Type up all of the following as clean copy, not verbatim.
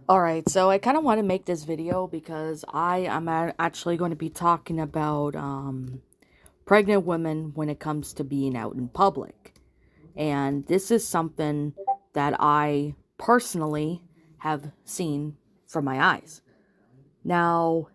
Alright, so I kind of want to make this video because I am actually going to be talking about pregnant women when it comes to being out in public. And this is something that I personally have seen from my eyes. Now,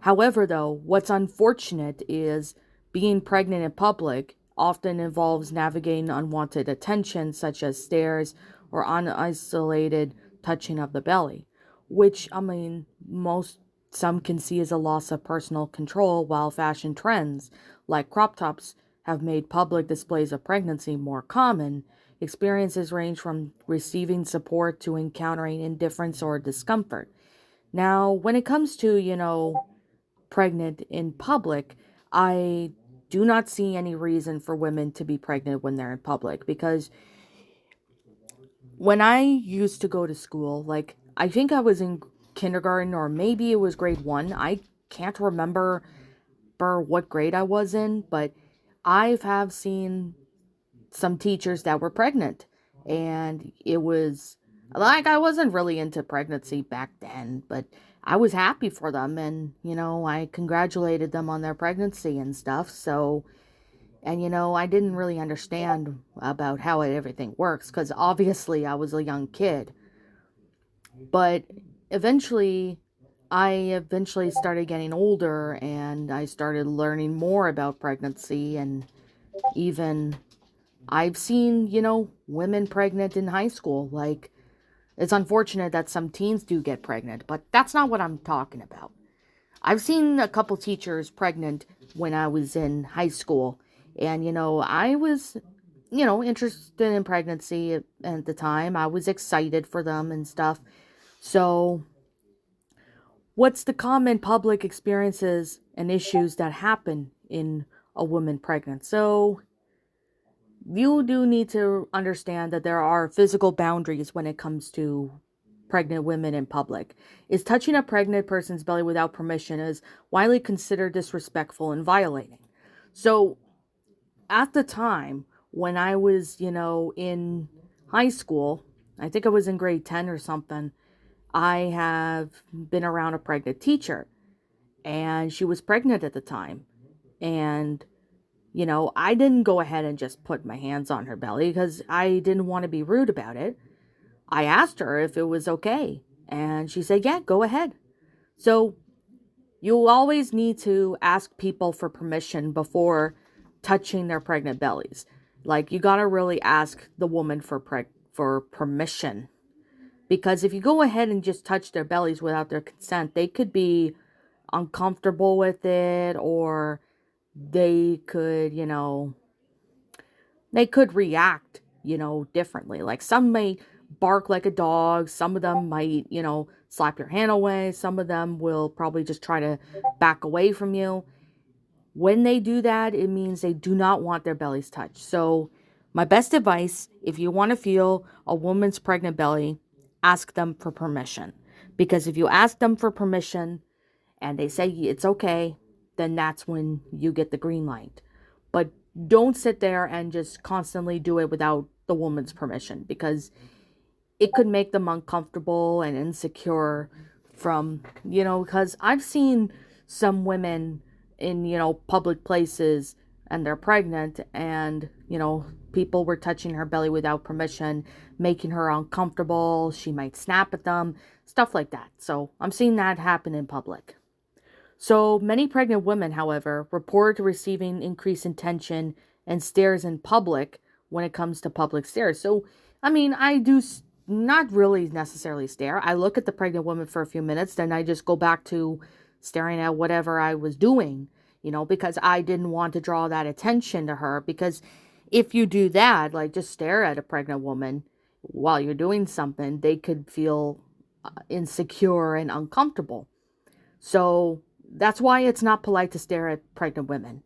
however, though, what's unfortunate is being pregnant in public often involves navigating unwanted attention, such as stares or unisolated touching of the belly, which, most some can see as a loss of personal control, while fashion trends like crop tops have made public displays of pregnancy more common. Experiences range from receiving support to encountering indifference or discomfort. Now, when it comes to, pregnant in public, I do not see any reason for women to be pregnant when they're in public because when I used to go to school, like I think I was in kindergarten or maybe it was grade 1. I can't remember what grade I was in, but I have seen some teachers that were pregnant, and it was like I wasn't really into pregnancy back then, but I was happy for them, and I congratulated them on their pregnancy and stuff. So, and I didn't really understand about how everything works because obviously I was a young kid, but eventually I started getting older and I started learning more about pregnancy, and even I've seen, women pregnant in high school. Like, it's unfortunate that some teens do get pregnant, but that's not what I'm talking about. I've seen a couple teachers pregnant when I was in high school, and, I was, interested in pregnancy at the time. I was excited for them and stuff. So, what's the common public experiences and issues that happen in a woman pregnant? So, you do need to understand that there are physical boundaries when it comes to pregnant women in public. Is touching a pregnant person's belly without permission is widely considered disrespectful and violating. So, at the time when I was, in high school, I think I was in grade 10 or something, I have been around a pregnant teacher, and she was pregnant at the time. And I didn't go ahead and just put my hands on her belly because I didn't want to be rude about it. I asked her if it was okay, and she said, yeah, go ahead. So you always need to ask people for permission before touching their pregnant bellies. Like, you got to really ask the woman for permission. Because if you go ahead and just touch their bellies without their consent, they could be uncomfortable with it, or they could, they could react, differently. Like, some may bark like a dog, some of them might, slap your hand away, some of them will probably just try to back away from you. When they do that, it means they do not want their bellies touched. So, my best advice, if you want to feel a woman's pregnant belly, ask them for permission. Because if you ask them for permission and they say it's okay, then that's when you get the green light. But don't sit there and just constantly do it without the woman's permission, because it could make them uncomfortable and insecure from, because I've seen some women in, public places, and they're pregnant, and, people were touching her belly without permission, making her uncomfortable. She might snap at them, stuff like that. So I'm seeing that happen in public. So many pregnant women, however, report receiving increased attention and stares in public when it comes to public stares. So, I do not really necessarily stare. I look at the pregnant woman for a few minutes, then I just go back to staring at whatever I was doing, because I didn't want to draw that attention to her. Because if you do that, like just stare at a pregnant woman while you're doing something, they could feel insecure and uncomfortable. So that's why it's not polite to stare at pregnant women.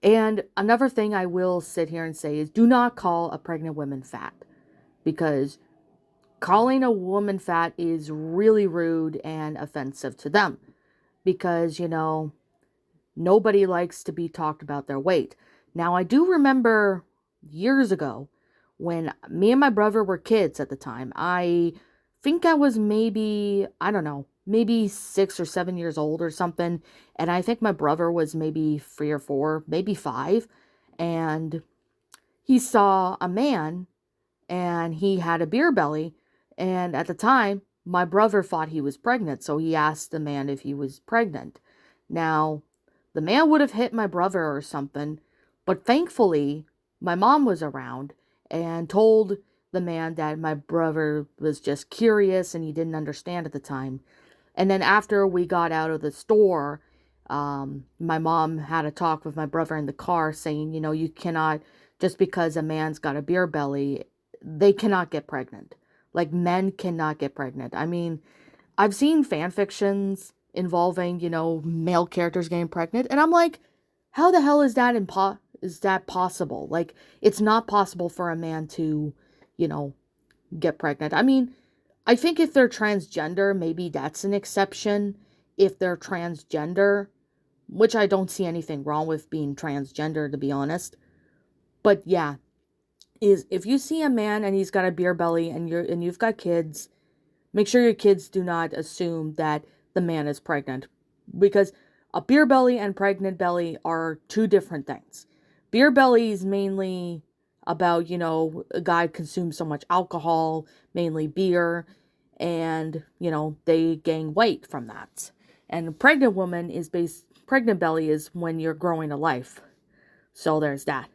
And another thing I will sit here and say is, do not call a pregnant woman fat, because calling a woman fat is really rude and offensive to them, because, nobody likes to be talked about their weight. Now, I do remember years ago when me and my brother were kids at the time, I think I was maybe, I don't know, maybe 6 or 7 years old or something. And I think my brother was maybe 3 or 4, maybe 5. And he saw a man and he had a beer belly. And at the time, my brother thought he was pregnant. So he asked the man if he was pregnant. Now, the man would have hit my brother or something. But thankfully, my mom was around and told the man that my brother was just curious and he didn't understand at the time. And then after we got out of the store, my mom had a talk with my brother in the car saying, you cannot, just because a man's got a beer belly, they cannot get pregnant. Like, men cannot get pregnant. I mean, I've seen fan fictions involving, male characters getting pregnant, and I'm like, how the hell is that possible? Like, it's not possible for a man to, you know, get pregnant. I mean, I think if they're transgender, maybe that's an exception. If they're transgender, which I don't see anything wrong with being transgender, to be honest. But yeah, is if you see a man and he's got a beer belly and you've got kids, make sure your kids do not assume that the man is pregnant, because a beer belly and pregnant belly are two different things. Beer belly is mainly about, a guy consumes so much alcohol, mainly beer, and, they gain weight from that. And a pregnant belly is when you're growing a life. So there's that.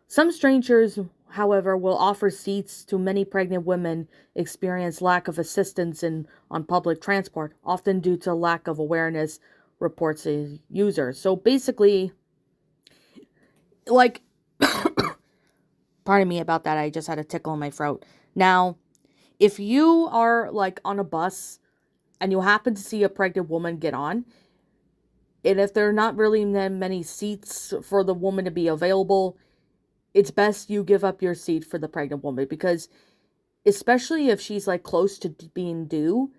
Some strangers, however, will offer seats to many pregnant women experience lack of assistance on public transport, often due to lack of awareness, reports a user. So basically, like, pardon me about that, I just had a tickle in my throat. Now, if you are like on a bus and you happen to see a pregnant woman get on, and if there are not really many seats for the woman to be available, it's best you give up your seat for the pregnant woman, because especially if she's like close to being due,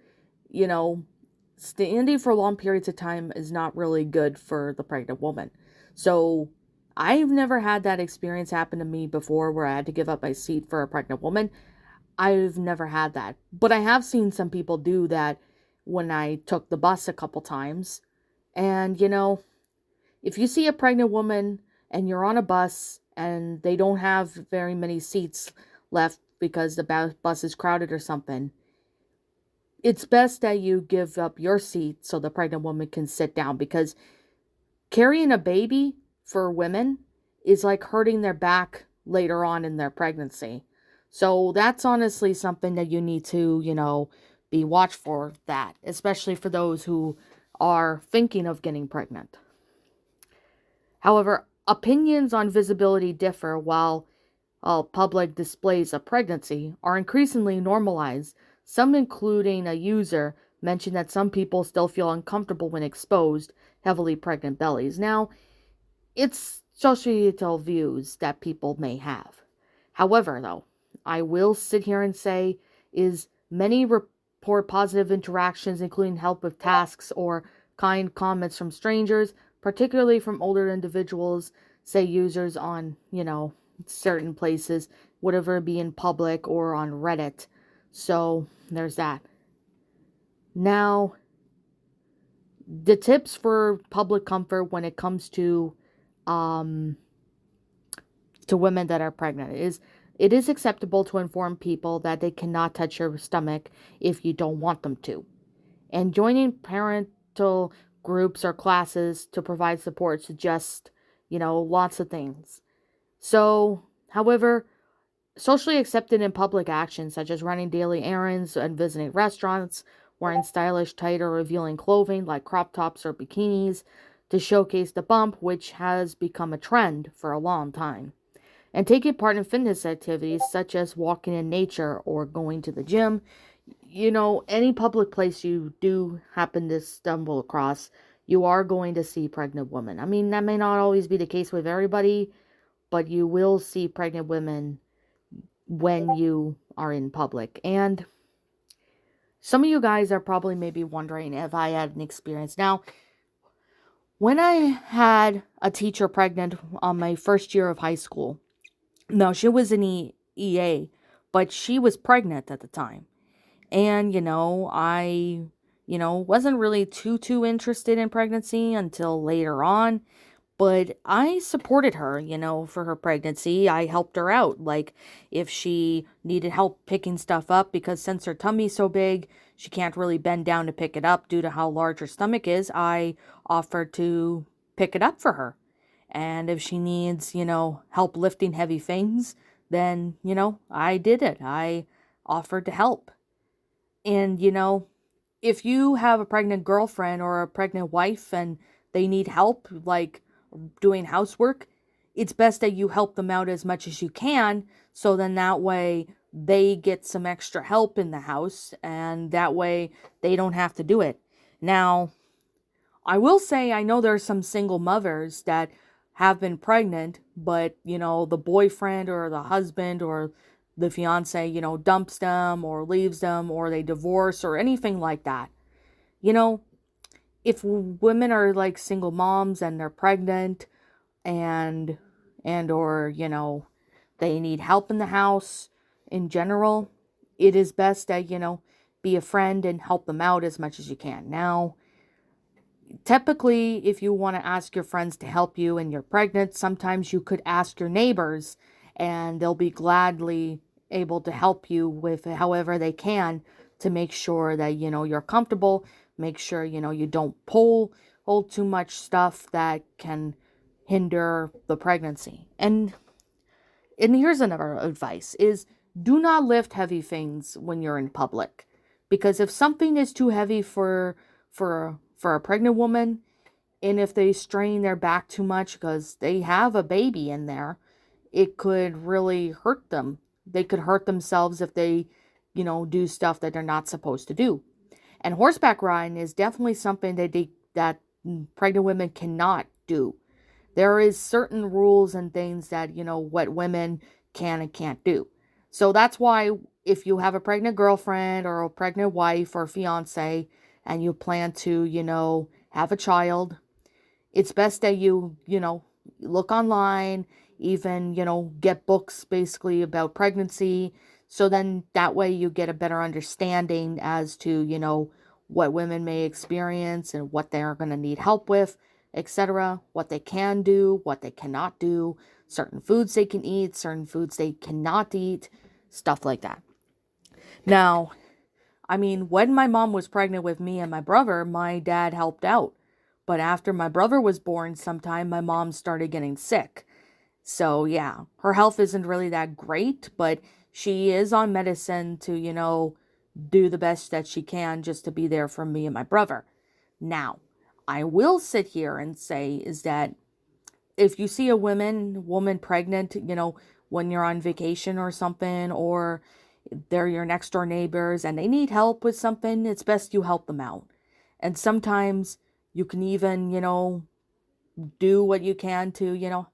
standing for long periods of time is not really good for the pregnant woman. So I've never had that experience happen to me before where I had to give up my seat for a pregnant woman. I've never had that. But I have seen some people do that when I took the bus a couple times. And, if you see a pregnant woman and you're on a bus and they don't have very many seats left because the bus is crowded or something, it's best that you give up your seat so the pregnant woman can sit down, because carrying a baby for women is like hurting their back later on in their pregnancy. So that's honestly something that you need to, be watchful for that, especially for those who are thinking of getting pregnant. However, opinions on visibility differ. While public displays of pregnancy are increasingly normalized, some, including a user, mention that some people still feel uncomfortable when exposed heavily pregnant bellies. Now, it's societal views that people may have. However, though, I will sit here and say is many report positive interactions, including help with tasks or kind comments from strangers, particularly from older individuals, say users on, certain places, whatever it be in public or on Reddit. So there's that. Now, the tips for public comfort when it comes um to women that are pregnant is it is acceptable to inform people that they cannot touch your stomach if you don't want them to. And joining parental groups or classes to provide support suggests, lots of things. So, however, socially accepted in public actions such as running daily errands and visiting restaurants, wearing stylish, tight, or revealing clothing like crop tops or bikinis to showcase the bump, which has become a trend for a long time. And taking part in fitness activities such as walking in nature or going to the gym, any public place you do happen to stumble across, you are going to see pregnant women. I mean, that may not always be the case with everybody, but you will see pregnant women when you are in public. And some of you guys are probably maybe wondering if I had an experience. Now, when I had a teacher pregnant on my first year of high school, now she was an EA, but she was pregnant at the time. And, wasn't really too interested in pregnancy until later on, but I supported her, for her pregnancy. I helped her out. Like, if she needed help picking stuff up, because since her tummy's so big, she can't really bend down to pick it up due to how large her stomach is, I offered to pick it up for her. And if she needs, help lifting heavy things, then, I did it. I offered to help. And, if you have a pregnant girlfriend or a pregnant wife and they need help, like doing housework, it's best that you help them out as much as you can. So then that way they get some extra help in the house and that way they don't have to do it. Now, I will say, I know there are some single mothers that have been pregnant, but, the boyfriend or the husband or the fiance, dumps them or leaves them or they divorce or anything like that. You know, if women are like single moms and they're pregnant and or, they need help in the house in general, it is best that, be a friend and help them out as much as you can. Now, typically, if you want to ask your friends to help you and you're pregnant, sometimes you could ask your neighbors and they'll be gladly able to help you with however they can to make sure that, you're comfortable, make sure, you don't hold too much stuff that can hinder the pregnancy. And here's another advice is do not lift heavy things when you're in public. Because if something is too heavy for a pregnant woman, and if they strain their back too much because they have a baby in there, it could really hurt them. They could hurt themselves if they, do stuff that they're not supposed to do. And horseback riding is definitely something that pregnant women cannot do. There is certain rules and things that, what women can and can't do. So that's why if you have a pregnant girlfriend or a pregnant wife or fiance and you plan to, have a child, it's best that you look online, even, get books basically about pregnancy. So then that way you get a better understanding as to, what women may experience and what they're going to need help with, etc., what they can do, what they cannot do, certain foods they can eat, certain foods they cannot eat, stuff like that. Now, I mean, when my mom was pregnant with me and my brother, my dad helped out. But after my brother was born sometime, my mom started getting sick. So yeah, her health isn't really that great, but she is on medicine to, do the best that she can just to be there for me and my brother. Now, I will sit here and say is that if you see a woman pregnant, when you're on vacation or something, or they're your next door neighbors and they need help with something, it's best you help them out. And sometimes you can even, do what you can to,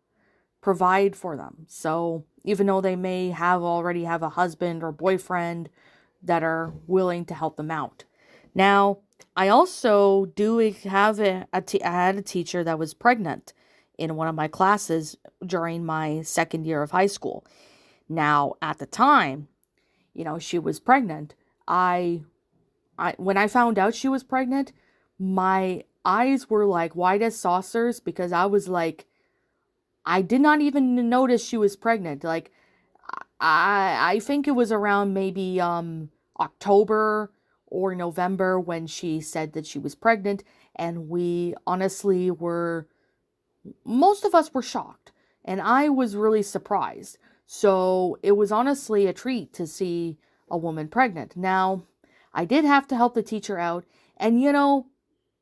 provide for them. So even though they may already have a husband or boyfriend that are willing to help them out. Now, I also do have I had a teacher that was pregnant in one of my classes during my second year of high school. Now, at the time, she was pregnant. I when I found out she was pregnant, my eyes were like wide as saucers because I was like, I did not even notice she was pregnant. Like, I think it was around maybe October or November when she said that she was pregnant, and we honestly were, most of us were shocked, and I was really surprised. So it was honestly a treat to see a woman pregnant. Now, I did have to help the teacher out, and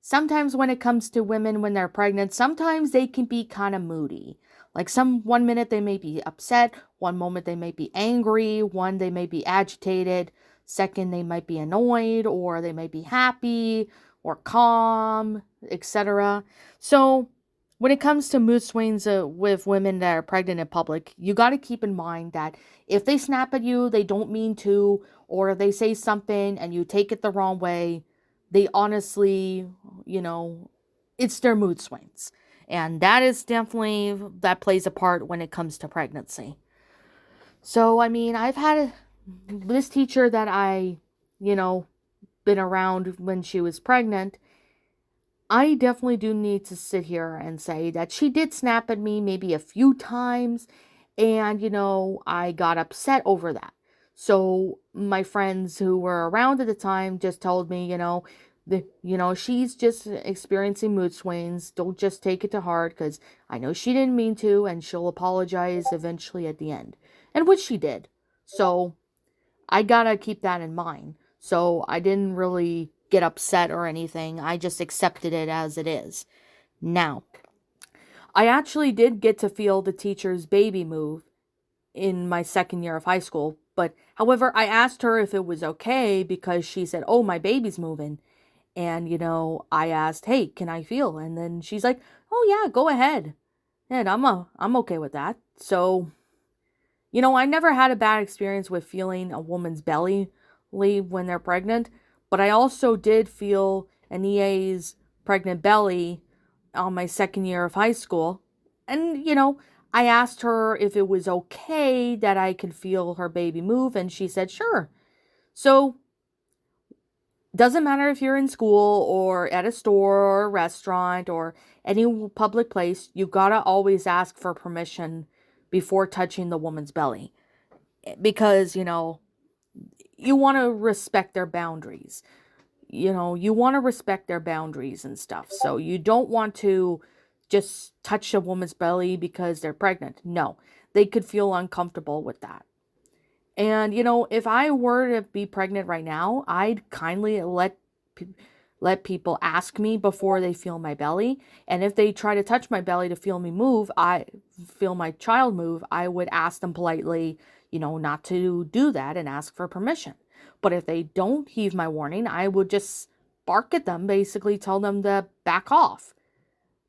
sometimes when it comes to women when they're pregnant, sometimes they can be kind of moody. Like one minute they may be upset, one moment they may be angry, one they may be agitated, second they might be annoyed, or they may be happy or calm, etc. So when it comes to mood swings with women that are pregnant in public, you got to keep in mind that if they snap at you, they don't mean to, or if they say something and you take it the wrong way, they honestly, it's their mood swings. And that is definitely, that plays a part when it comes to pregnancy. So, I mean, I've had this teacher that I you know, been around when she was pregnant, I definitely do need to sit here and say that she did snap at me maybe a few times, and I got upset over that. So my friends who were around at the time just told me, she's just experiencing mood swings. Don't just take it to heart, because I know she didn't mean to, and she'll apologize eventually at the end. And which she did. So I gotta keep that in mind. So I didn't really get upset or anything. I just accepted it as it is. Now, I actually did get to feel the teacher's baby move in my second year of high school. But however, I asked her if it was okay because she said, "Oh, my baby's moving." And I asked, "Hey, can I feel?" And then she's like, "Oh yeah, go ahead." And I'm okay with that. So I never had a bad experience with feeling a woman's belly leave when they're pregnant, but I also did feel an EA's pregnant belly on my second year of high school. And, I asked her if it was okay that I could feel her baby move, and she said, sure. So, doesn't matter if you're in school or at a store or a restaurant or any public place, you gotta always ask for permission before touching the woman's belly because you want to respect their boundaries. You want to respect their boundaries and stuff. So you don't want to just touch a woman's belly because they're pregnant. No, they could feel uncomfortable with that. And if I were to be pregnant right now, I'd kindly let people ask me before they feel my belly. And if they try to touch my belly to feel me move, I feel my child move, I would ask them politely, not to do that and ask for permission. But if they don't heed my warning, I would just bark at them, basically tell them to back off.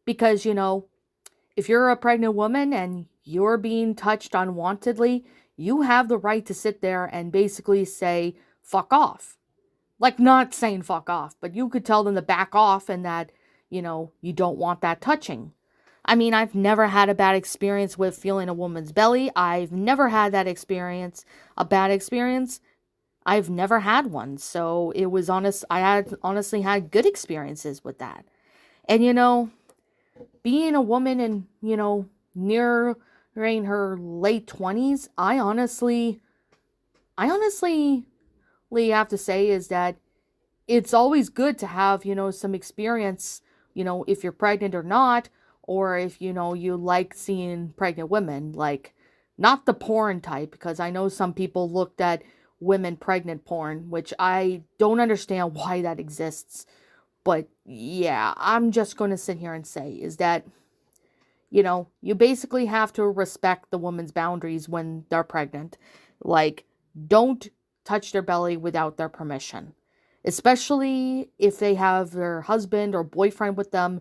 Because, if you're a pregnant woman and you're being touched unwantedly, you have the right to sit there and basically say, fuck off. Like, not saying fuck off, but you could tell them to back off and that, you don't want that touching. I mean, I've never had a bad experience with feeling a woman's belly. I've never had that experience, a bad experience. I've never had one. So it was honest. I had honestly had good experiences with that. And, being a woman and, nearing her late 20s, I honestly have to say is that it's always good to have, some experience, if you're pregnant or not, or if, you like seeing pregnant women, like not the porn type, because I know some people looked at women pregnant porn, which I don't understand why that exists. But yeah, I'm just going to sit here and say is that, you basically have to respect the woman's boundaries when they're pregnant. Like, don't touch their belly without their permission. Especially if they have their husband or boyfriend with them,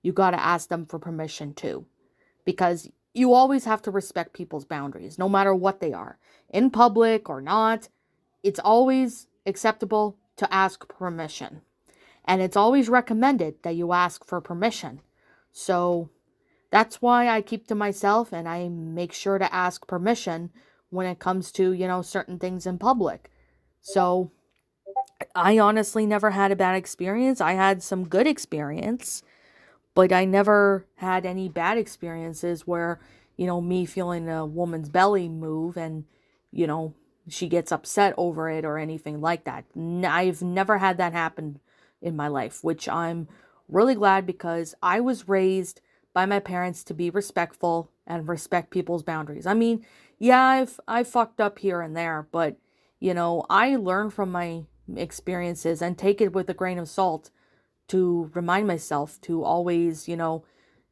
you got to ask them for permission too. Because you always have to respect people's boundaries, no matter what they are. In public or not, it's always acceptable to ask permission. And it's always recommended that you ask for permission. So that's why I keep to myself and I make sure to ask permission when it comes to, certain things in public. So I honestly never had a bad experience. I had some good experience, but I never had any bad experiences where, me feeling a woman's belly move and, you know, she gets upset over it or anything like that. I've never had that happen in my life, which I'm really glad because I was raised by my parents to be respectful and respect people's boundaries. I mean, yeah, I've fucked up here and there, but I learn from my experiences and take it with a grain of salt to remind myself to always,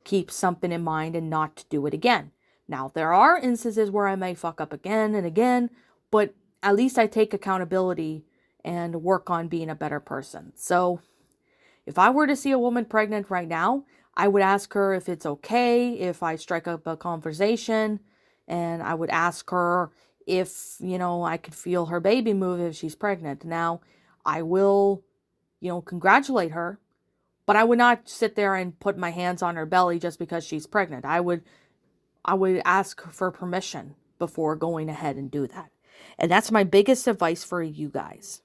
keep something in mind and not to do it again. Now, there are instances where I may fuck up again and again, but at least I take accountability and work on being a better person. So, if I were to see a woman pregnant right now, I would ask her if it's okay if I strike up a conversation, and I would ask her if, I could feel her baby move if she's pregnant. Now, I will, congratulate her, but I would not sit there and put my hands on her belly just because she's pregnant. I would ask for permission before going ahead and do that. And that's my biggest advice for you guys.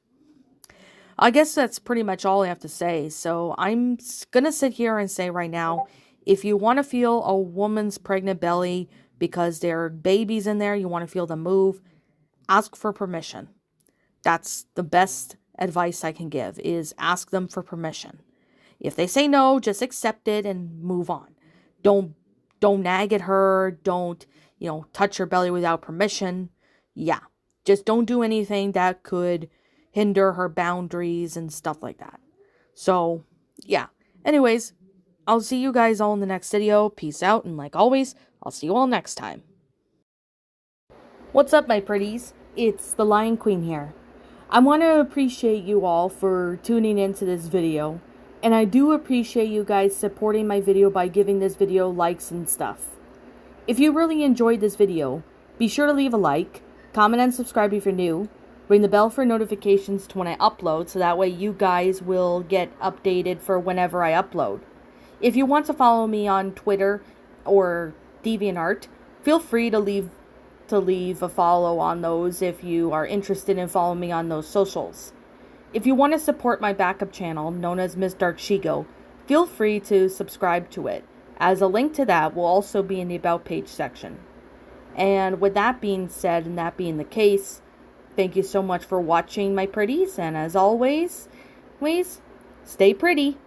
I guess that's pretty much all I have to say. So I'm gonna sit here and say right now, if you want to feel a woman's pregnant belly because there are babies in there, you want to feel them move, ask for permission. That's the best advice I can give, is ask them for permission. If they say no, just accept it and move on. Don't don't nag at her, don't, touch her belly without permission. Yeah. Just don't do anything that could hinder her boundaries and stuff like that. So, yeah. Anyways, I'll see you guys all in the next video. Peace out, and like always, I'll see you all next time. What's up, my pretties? It's the Lion Queen here. I want to appreciate you all for tuning into this video, and I do appreciate you guys supporting my video by giving this video likes and stuff. If you really enjoyed this video, be sure to leave a like, comment and subscribe if you're new, ring the bell for notifications to when I upload so that way you guys will get updated for whenever I upload. If you want to follow me on Twitter or DeviantArt, feel free to leave a follow on those if you are interested in following me on those socials. If you want to support my backup channel, known as Miss Dark Shigo, feel free to subscribe to it, as a link to that will also be in the About page section. And with that being said, and that being the case, thank you so much for watching, my pretties, and as always, please stay pretty.